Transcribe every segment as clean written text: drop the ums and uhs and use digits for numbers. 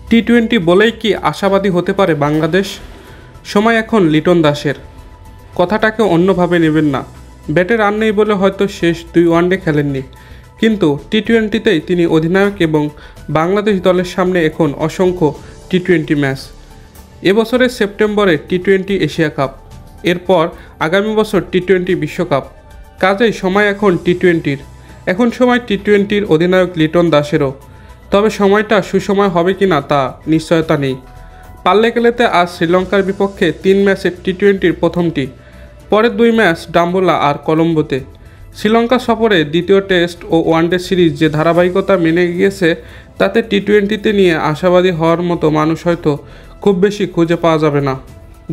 টি-20 বলেই কি আশাবাদী হতে পারে বাংলাদেশ? সময় এখন লিটন দাসের। কথাটাকে অন্যভাবে নেবেন না। ব্যাটে রান নেই বলে হয়তো শেষ 2 ওয়ানডে খেলেননি, কিন্তু টি-20তেই তিনি অধিনায়ক এবং বাংলাদেশ দলের সামনে এখন অসংখ্য টি-20 ম্যাচ। এবছরের সেপ্টেম্বরে টি-20 এশিয়া কাপ, এরপর আগামী বছর টি-20 বিশ্বকাপ। কাজেই সময় এখন টি-20-র। এখন সময় টি-20-র অধিনায়ক লিটন দাসেরও। তবে সময়টা সুসময় হবে কিনা তা নিশ্চয়তা নেই। পাল্লেকেলেতে আজ শ্রীলঙ্কার বিপক্ষে 3 ম্যাচের টি-20-র প্রথমটি, পরের 2 ম্যাচ ডাম্বুলা আর কলম্বোতে। শ্রীলঙ্কা সফরে দ্বিতীয় টেস্ট ও ওয়ানডে সিরিজ যে ধারাবাহিকতা মেনে গিয়েছে, তাতে টি-20তে নিয়ে আশাবাদী হওয়ার মতো মানুষ হয়তো খুব বেশি খুঁজে পাওয়া যাবে না।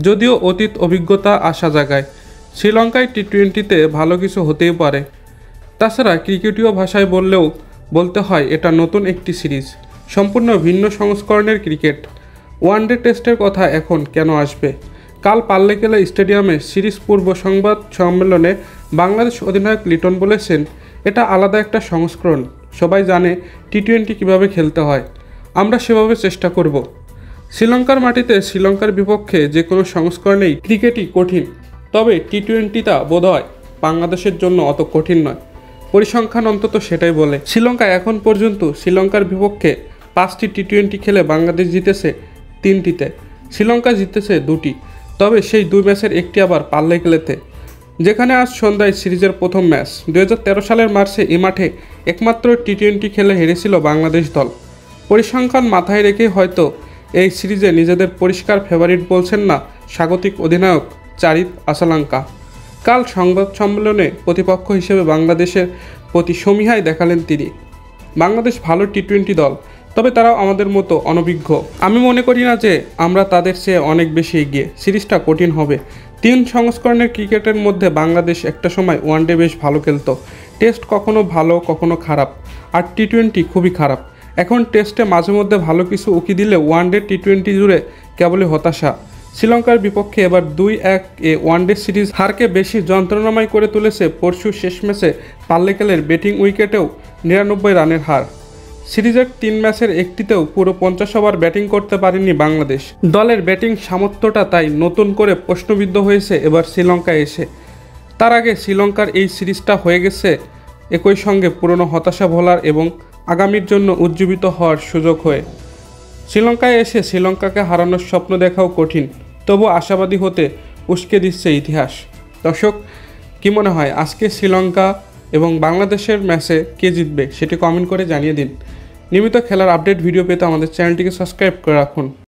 যদিও অতীত অভিজ্ঞতা আশা জাগায়, শ্রীলঙ্কায় টি-20তে ভালো কিছু হতেই পারে। তাছাড়া ক্রিকেটীয় ভাষায় বলতে হয় এটা নতুন একটি সিরিজ, সম্পূর্ণ ভিন্ন সংস্করণের ক্রিকেট। ওয়ানডে টেস্টের কথা এখন কেন আসবে? কাল পাল্লেকেলে স্টেডিয়ামে সিরিজ পূর্ব সংবাদ সম্মেলনে বাংলাদেশ অধিনায়ক লিটন বলেছেন, এটা আলাদা একটা সংস্করণ। সবাই জানে টি-20 কীভাবে খেলতে হয়, আমরা সেভাবে চেষ্টা করব। শ্রীলঙ্কার মাটিতে শ্রীলঙ্কার বিপক্ষে যে কোনো সংস্করণেই ক্রিকেটই কঠিন, তবে টি-20টা বোধহয় বাংলাদেশের জন্য অত কঠিন নয়। পরিসংখ্যান অন্তত সেটাই বলে। শ্রীলঙ্কা এখন পর্যন্ত শ্রীলঙ্কার বিপক্ষে 5টি টি-20 খেলে বাংলাদেশ জিতেছে 3টিতে, শ্রীলঙ্কা জিতেছে 2টি। তবে সেই 2 ম্যাচের একটি আবার পাল্লেকেলেতে, যেখানে আজ সন্ধ্যায় সিরিজের প্রথম ম্যাচ। 2013 সালের মার্চে এ মাঠে একমাত্র টি-20 খেলে হেরেছিল বাংলাদেশ দল। পরিসংখ্যান মাথায় রেখে হয়তো এই সিরিজে নিজেদের পরিষ্কার ফেভারিট বলছেন না স্বাগতিক অধিনায়ক চারিত আসালাঙ্কা। কাল সংবাদ সম্মেলনে প্রতিপক্ষ হিসেবে বাংলাদেশের প্রতি সমীহাই দেখালেন তিনি। বাংলাদেশ ভালো টি-20 দল, তবে তারাও আমাদের মতো অনভিজ্ঞ। আমি মনে করি না যে আমরা তাদের চেয়ে অনেক বেশি এগিয়ে। সিরিজটা কঠিন হবে। 3 সংস্করণের ক্রিকেটের মধ্যে বাংলাদেশ একটা সময় ওয়ানডে বেশ ভালো খেলতো। টেস্ট কখনো ভালো কখনো খারাপ, আর টি-20 খুবই খারাপ। এখন টেস্টে মাঝে মধ্যে ভালো কিছু উকি দিলে ওয়ানডে টি-20 জুড়ে কেবলই হতাশা। শ্রীলঙ্কার বিপক্ষে এবার 2-1 ওয়ানডে সিরিজ হারকে বেশি যন্ত্রণাময় করে তুলেছে পরশু শেষ ম্যাচে পাল্লেকেলের ব্যাটিং উইকেটেও 99 রানের হার। সিরিজের 3 ম্যাচের একটিতেও পুরো 50 ওভার ব্যাটিং করতে পারেনি বাংলাদেশ। দলের ব্যাটিং সামর্থ্যটা তাই নতুন করে প্রশ্নবিদ্ধ হয়েছে এবার শ্রীলঙ্কায় এসে। তার আগে শ্রীলঙ্কার এই সিরিজটা হয়ে গেছে একই সঙ্গে পুরনো হতাশা ভোলার এবং আগামীর জন্য উজ্জীবিত হওয়ার সুযোগ হয়ে। শ্রীলঙ্কায় এসে শ্রীলঙ্কাকে হারানোর স্বপ্ন দেখাও কঠিন, তবু আশাবাদী হতে উস্কে দিচ্ছে ইতিহাস। দর্শক, কী মনে হয় আজকে শ্রীলঙ্কা এবং বাংলাদেশের ম্যাচে কে জিতবে সেটি কমেন্ট করে জানিয়ে দিন। নিয়মিত খেলার আপডেট ভিডিও পেতে আমাদের চ্যানেলটিকে সাবস্ক্রাইব করে রাখুন।